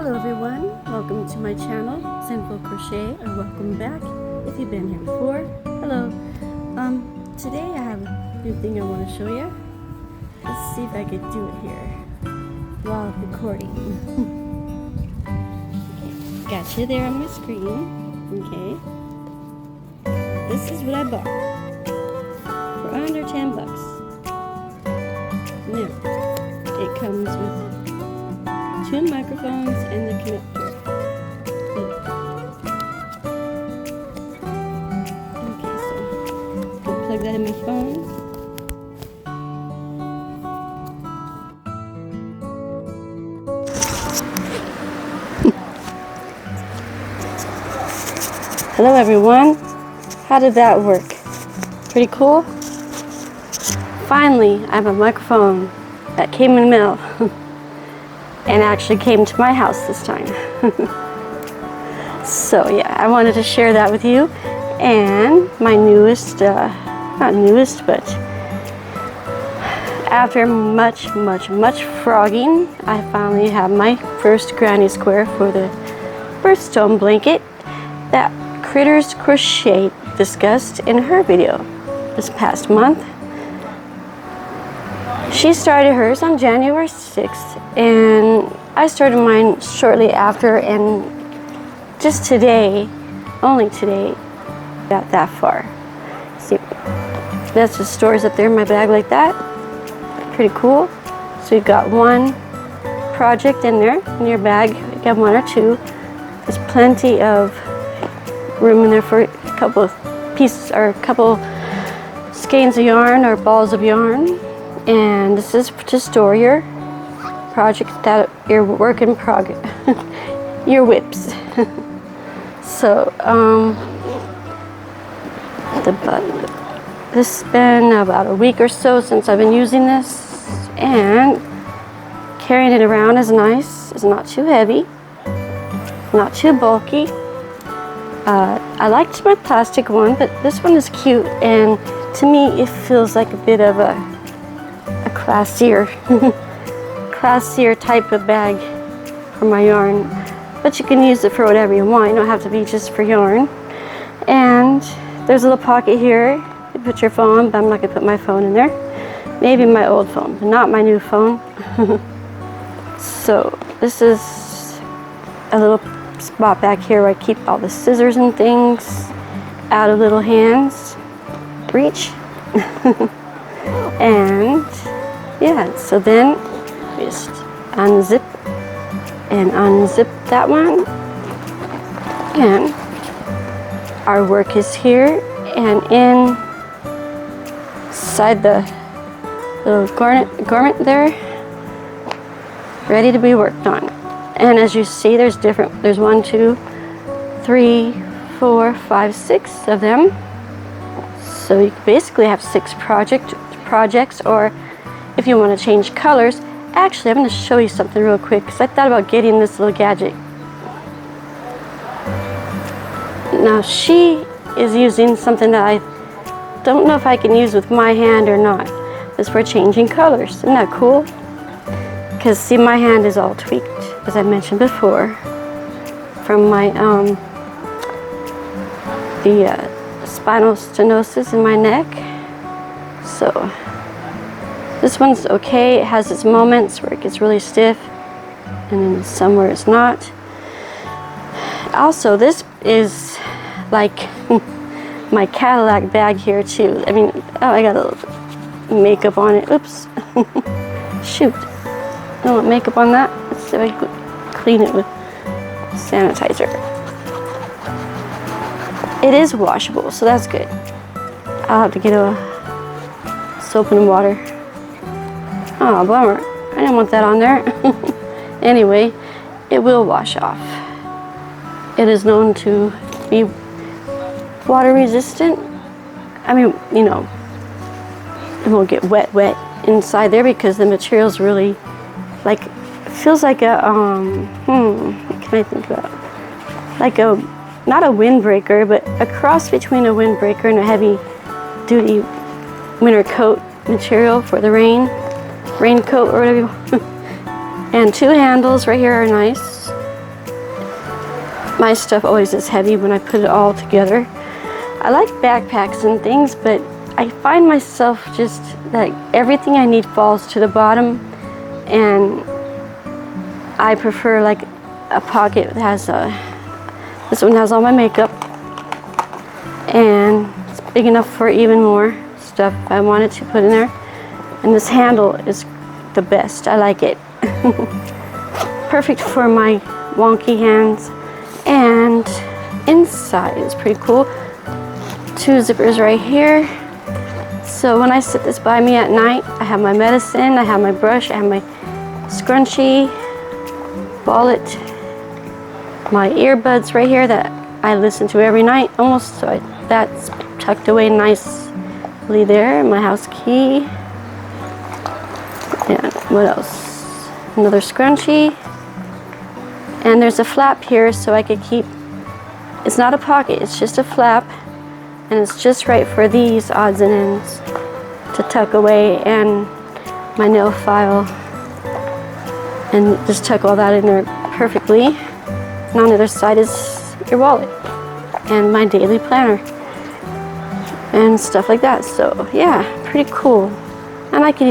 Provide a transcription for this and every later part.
Hello everyone, welcome to my channel, Sinful Crochet, or welcome back if you've been here before. Hello. Today I have a new thing I want to show you. Let's see if I could do it here while recording. Okay, got you there on my screen. Okay. This is what I bought for under 10 bucks. Now, it comes with 2 microphones and the connector. Okay, so I'll plug that in my phone. Hello everyone. How did that work? Pretty cool? Finally, I have a microphone that came in the mail. And actually came to my house this time. So yeah, I wanted to share that with you. And my newest, not newest, but after much frogging, I finally have my first granny square for the Birthstone blanket that Critters Crochet discussed in her video this past month. She started hers on January 6th, and I started mine shortly after, and just today, only today, got that far. See, that's just stores up there in my bag like that. Pretty cool. So you've got one project in there in your bag. You got 1 or 2. There's plenty of room in there for a couple of pieces or a couple skeins of yarn or balls of yarn. And this is to store your project, that your work in progress, your whips. So this has been about a week or so since I've been using this, and carrying it around is nice. It's not too heavy, not too bulky. I liked my plastic one, but this one is cute, and to me it feels like a bit of a classier type of bag for my yarn, but you can use it for whatever you want. You don't have to be just for yarn. And there's a little pocket here. You put your phone, but I'm not gonna put my phone in there. Maybe my old phone, but not my new phone. So this is a little spot back here where I keep all the scissors and things out of little hands reach. And yeah, so then just unzip that one, and our work is here and inside the little garment there, ready to be worked on. And as you see, there's 1, 2, 3, 4, 5, 6 of them. So you basically have 6 projects, or if you want to change colors. Actually, I'm going to show you something real quick, because I thought about getting this little gadget. Now she is using something that I don't know if I can use with my hand or not. It's for changing colors. Isn't that cool? Because see, my hand is all tweaked, as I mentioned before, from my spinal stenosis in my neck. So this one's okay. It has its moments where it gets really stiff, and then somewhere it's not. Also, this is like my Cadillac bag here too. I mean, oh, I got a little makeup on it. Oops. Shoot. I don't want makeup on that. Let's see if I can clean it with sanitizer. It is washable, so that's good. I'll have to get a soap and water. Oh, bummer. I didn't want that on there. Anyway, it will wash off. It is known to be water resistant. I mean, you know, it won't get wet inside there because the material's really, like, feels like a, what can I think about? Like a, not a windbreaker, but a cross between a windbreaker and a heavy duty winter coat material for the raincoat or whatever you want. And 2 handles right here are nice. my stuff always is heavy when I put it all together. I like backpacks and things, but I find myself just like everything I need falls to the bottom, and I prefer like a pocket that has this one has all my makeup, and it's big enough for even more stuff I wanted to put in there. And this handle is the best. I like it. Perfect for my wonky hands. And inside is pretty cool. 2 zippers right here. So when I sit this by me at night, I have my medicine, I have my brush, I have my scrunchie, wallet, my earbuds right here that I listen to every night almost. So that's tucked away nicely there. My house key. And what else? Another scrunchie. And there's a flap here so I could keep, it's not a pocket, it's just a flap. And it's just right for these odds and ends to tuck away, and my nail file. And just tuck all that in there perfectly. And on the other side is your wallet and my daily planner and stuff like that. So yeah, pretty cool. And I can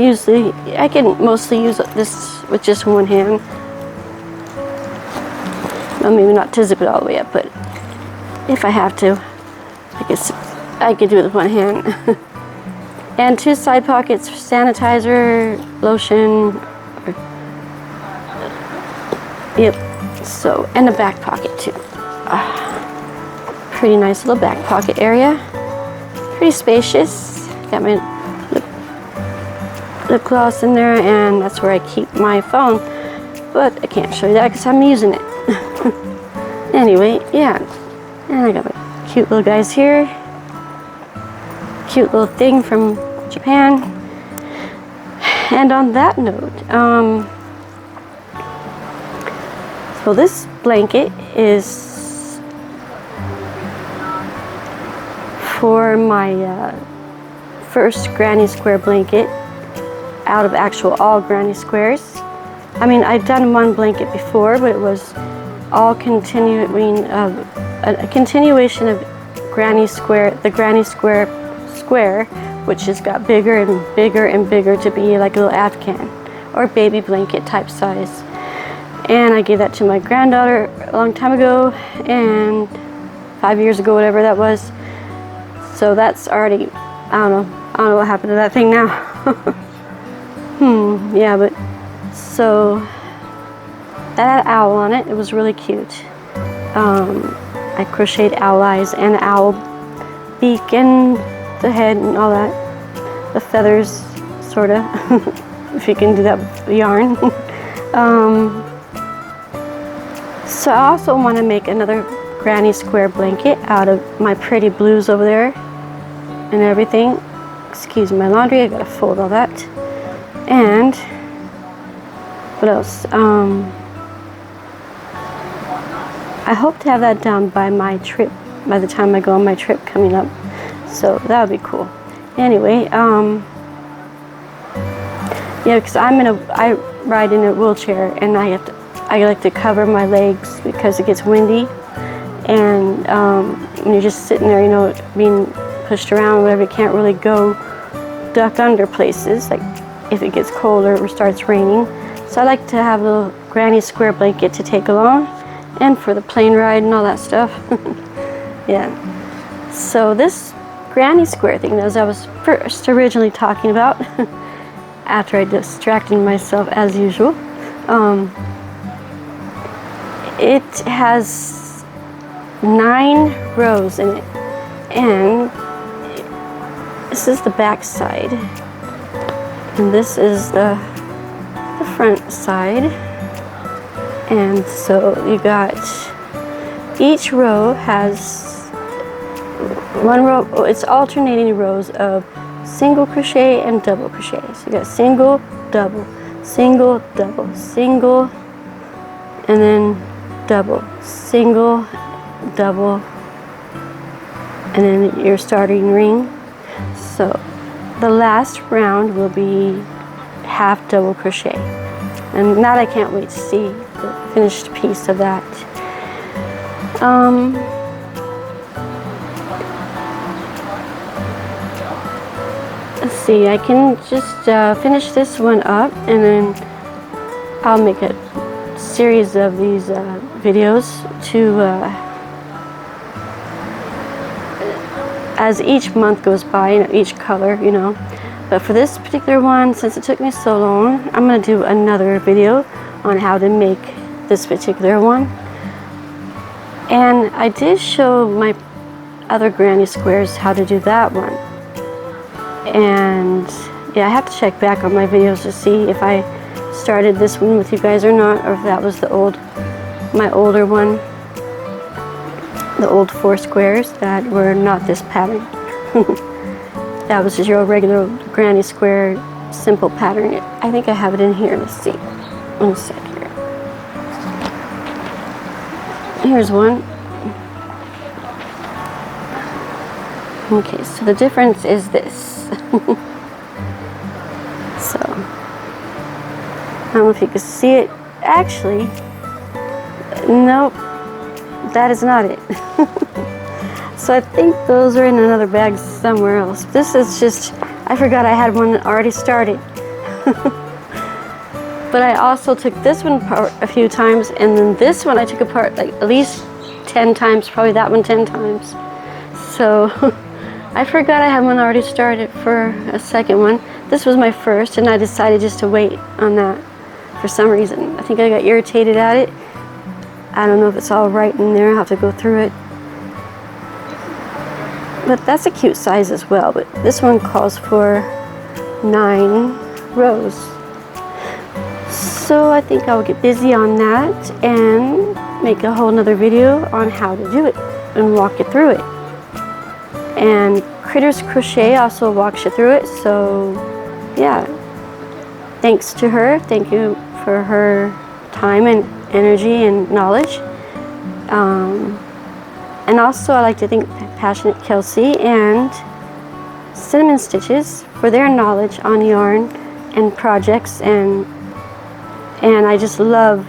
mostly use this with just one hand. Well, maybe not to zip it all the way up, but if I have to, I guess I could do it with one hand. And 2 side pockets for sanitizer, lotion. Yep. So, and a back pocket too. Pretty nice little back pocket area. Pretty spacious. Got my lip gloss in there, and that's where I keep my phone. But I can't show you that because I'm using it. Anyway, yeah. And I got my cute little guys here. Cute little thing from Japan. And on that note, so this blanket is for my first granny square blanket out of actual all granny squares. I mean, I'd done one blanket before, but it was all continuing a continuation of granny square, the granny square, which just got bigger and bigger and bigger to be like a little Afghan or baby blanket type size. And I gave that to my granddaughter a long time ago, and 5 years ago, whatever that was. So that's already, I don't know what happened to that thing now. Yeah, but so that had an owl on it. It was really cute. I crocheted owl eyes and an owl beak and the head and all that. The feathers, sorta, if you can do that with yarn. So I also want to make another granny square blanket out of my pretty blues over there and everything. Excuse my laundry, I gotta fold all that. And what else? I hope to have that done by my trip, by the time I go on my trip coming up. So that would be cool. Anyway, yeah, because I ride in a wheelchair, and I like to cover my legs because it gets windy, and when you're just sitting there, you know, being pushed around or whatever, you can't really go duck under places, like if it gets colder or starts raining. So I like to have a little granny square blanket to take along, and for the plane ride and all that stuff. Yeah. So this granny square thing, as I was first originally talking about, after I distracted myself as usual, it has 9 rows in it, and this is the back side, and this is the front side. And so you got, each row has 1 row, it's alternating rows of single crochet and double crochet. So you got single, double, single, double, single, and then double, single, double, and then your starting ring. So the last round will be half double crochet, and that I can't wait to see the finished piece of that. Let's see, I can just finish this one up, and then I'll make a series of these videos to as each month goes by, you know, each color, you know. But for this particular one, since it took me so long, I'm going to do another video on how to make this particular one. And I did show my other granny squares how to do that one. And yeah, I have to check back on my videos to see if I started this one with you guys or not, or if that was my older one, the old 4 squares that were not this pattern. That was just your regular granny square simple pattern. I think I have it in here. Let's see. One sec here. Here's one. Okay, so the difference is this. So, I don't know if you can see it. Actually, nope, that is not it. So I think those are in another bag somewhere else. This is just, I forgot I had one that already started. But I also took this one apart a few times, and then this one I took apart like at least 10 times, probably that one 10 times. So I forgot I had one already started for a second one. This was my first, and I decided just to wait on that for some reason. I think I got irritated at it. I don't know if it's all right in there. I'll have to go through it. But that's a cute size as well. But this one calls for 9 rows. So I think I'll get busy on that and make a whole nother video on how to do it and walk you through it. And Critters Crochet also walks you through it. So yeah, thanks to her. Thank you for her time and energy and knowledge. And also I like to thank Passionate Kelsey and Cinnamon Stitches for their knowledge on yarn and projects, and I just love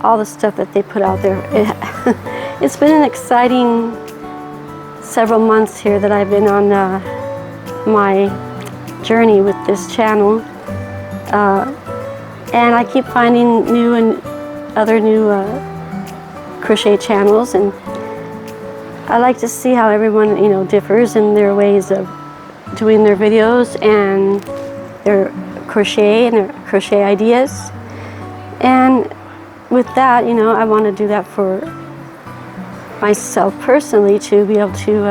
all the stuff that they put out there. It's been an exciting several months here that I've been on my journey with this channel, and I keep finding other new crochet channels, and I like to see how everyone, you know, differs in their ways of doing their videos and their crochet and their crochet ideas. And with that, you know, I want to do that for myself personally, to be able to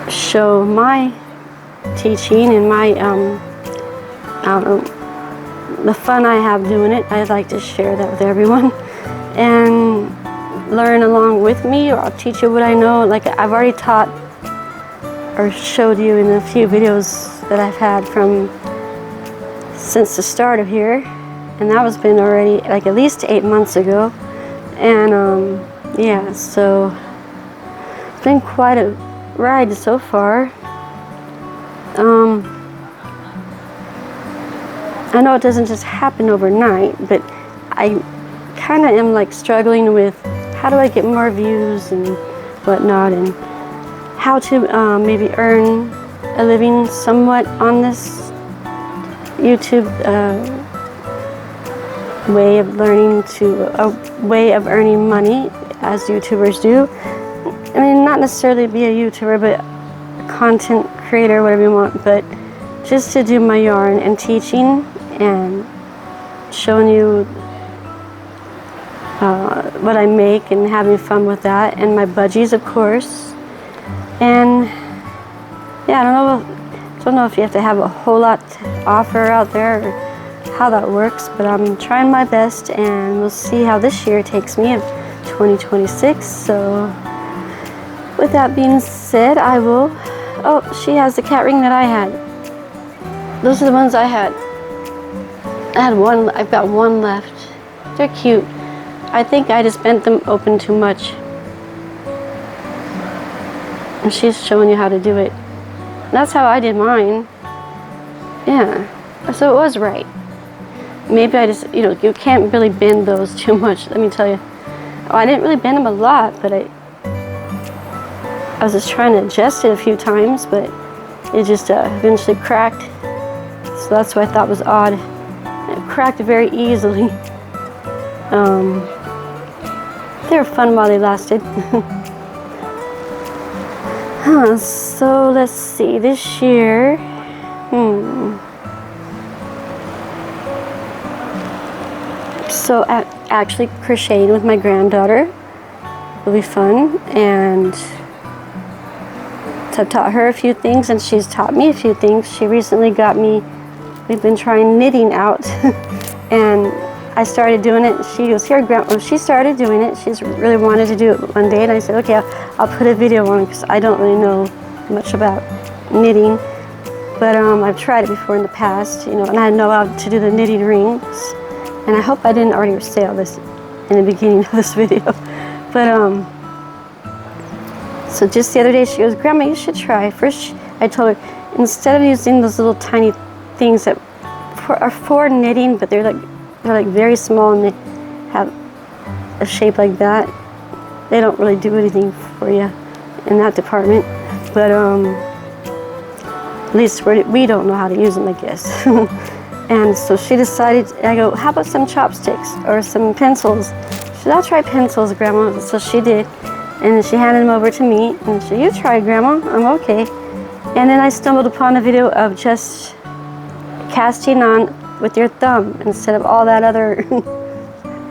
show my teaching and my I don't know, the fun I have doing it. I'd like to share that with everyone and learn along with me, or I'll teach you what I know. Like I've already taught or showed you in a few videos that I've had since the start of here, and that was been already like at least 8 months ago. And yeah, so it's been quite a ride so far. I know it doesn't just happen overnight, but I kind of am like struggling with how do I get more views and whatnot, and how to maybe earn a living somewhat on this YouTube way of way of earning money, as YouTubers do. I mean, not necessarily be a YouTuber, but a content creator, whatever you want, but just to do my yarn and teaching and showing you what I make and having fun with that, and my budgies, of course. And yeah, I don't know if you have to have a whole lot to offer out there or how that works, but I'm trying my best, and we'll see how this year takes me of 2026. So with that being said, I will. Oh, she has the cat ring that I had. Those are the ones I had. I had one. I've got one left. They're cute. I think I just bent them open too much. And she's showing you how to do it. That's how I did mine. Yeah. So it was right. Maybe I just, you know, you can't really bend those too much, let me tell you. I didn't really bend them a lot, but I was just trying to adjust it a few times, but it just eventually cracked. So that's what I thought was odd. It cracked very easily. They were fun while they lasted. So let's see, this year, so actually crocheting with my granddaughter will be fun, and so I've taught her a few things and she's taught me a few things. She recently got me, we've been trying knitting out and I started doing it. She goes, here, Grandma. She started doing it. She's really wanted to do it one day, and I said, okay, I'll put a video on it because I don't really know much about knitting. But I've tried it before in the past, you know, and I know how to do the knitting rings. And I hope I didn't already say all this in the beginning of this video. But so just the other day, she goes, Grandma, you should try. First, I told her, instead of using those little tiny things that are for knitting, but they're like very small and they have a shape like that. They don't really do anything for you in that department, but at least we don't know how to use them, I guess. And so she decided, I go, how about some chopsticks or some pencils? She said, I'll try pencils, Grandma. So she did, and then she handed them over to me and she said, you try, Grandma, I'm okay. And then I stumbled upon a video of just casting on with your thumb instead of all that other,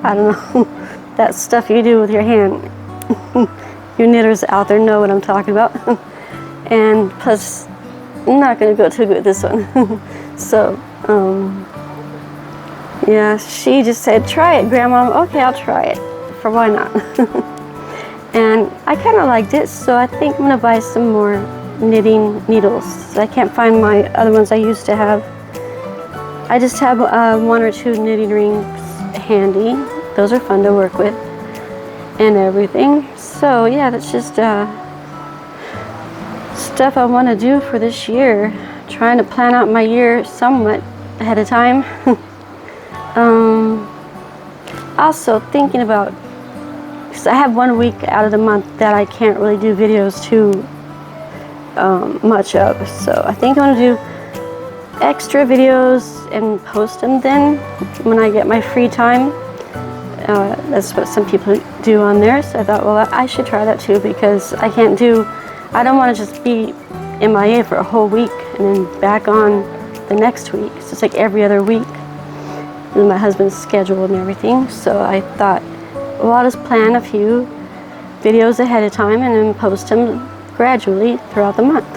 I don't know, that stuff you do with your hand. You knitters out there know what I'm talking about. And plus, I'm not going to go too good with this one. So, yeah, she just said, try it, Grandma. Okay, I'll try it, for why not? And I kind of liked it, so I think I'm going to buy some more knitting needles. I can't find my other ones I used to have. I just have 1 or 2 knitting rings handy. Those are fun to work with and everything. So yeah, that's just stuff I want to do for this year. Trying to plan out my year somewhat ahead of time. Also thinking about, because I have 1 week out of the month that I can't really do videos too much of. So I think I'm going to do extra videos and post them then when I get my free time. That's what some people do on there, so I thought, well, I should try that too, because I don't want to just be MIA for a whole week and then back on the next week. So it's like every other week with my husband's schedule and everything. So I thought, well, I'll just plan a few videos ahead of time and then post them gradually throughout the month.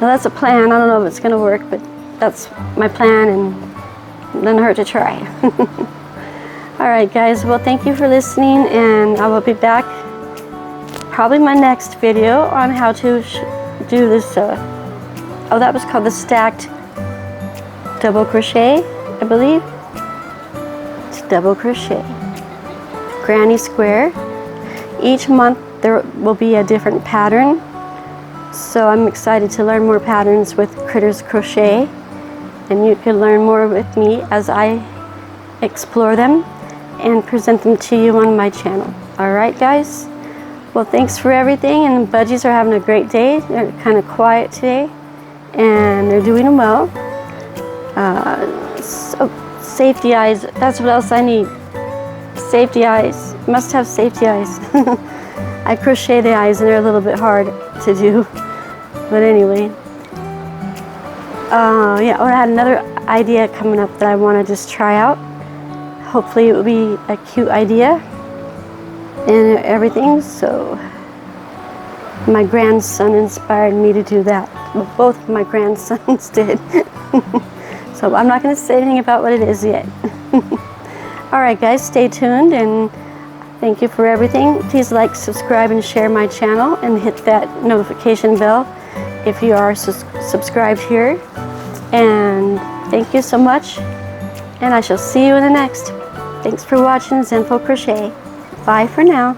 Now that's a plan. I don't know if it's going to work, but that's my plan, and it doesn't hurt to try. Alright guys, well, thank you for listening, and I will be back probably my next video on how to do this. Oh, that was called the stacked double crochet, I believe. It's double crochet. Granny square. Each month there will be a different pattern. So I'm excited to learn more patterns with Critters Crochet, and you can learn more with me as I explore them and present them to you on my channel. Alright guys, well, thanks for everything, and the budgies are having a great day. They're kind of quiet today and they're doing well. So safety eyes, that's what else I need. Safety eyes, must have safety eyes. I crochet the eyes and they're a little bit hard to do. But anyway, yeah, I had another idea coming up that I want to just try out. Hopefully it will be a cute idea and everything. So my grandson inspired me to do that. Well, both of my grandsons did. So I'm not going to say anything about what it is yet. Alright guys, stay tuned, and thank you for everything. Please like, subscribe, and share my channel, and hit that notification bell if you are subscribed here. And thank you so much, and I shall see you in the next. Thanks for watching Zenful Crochet. Bye for now.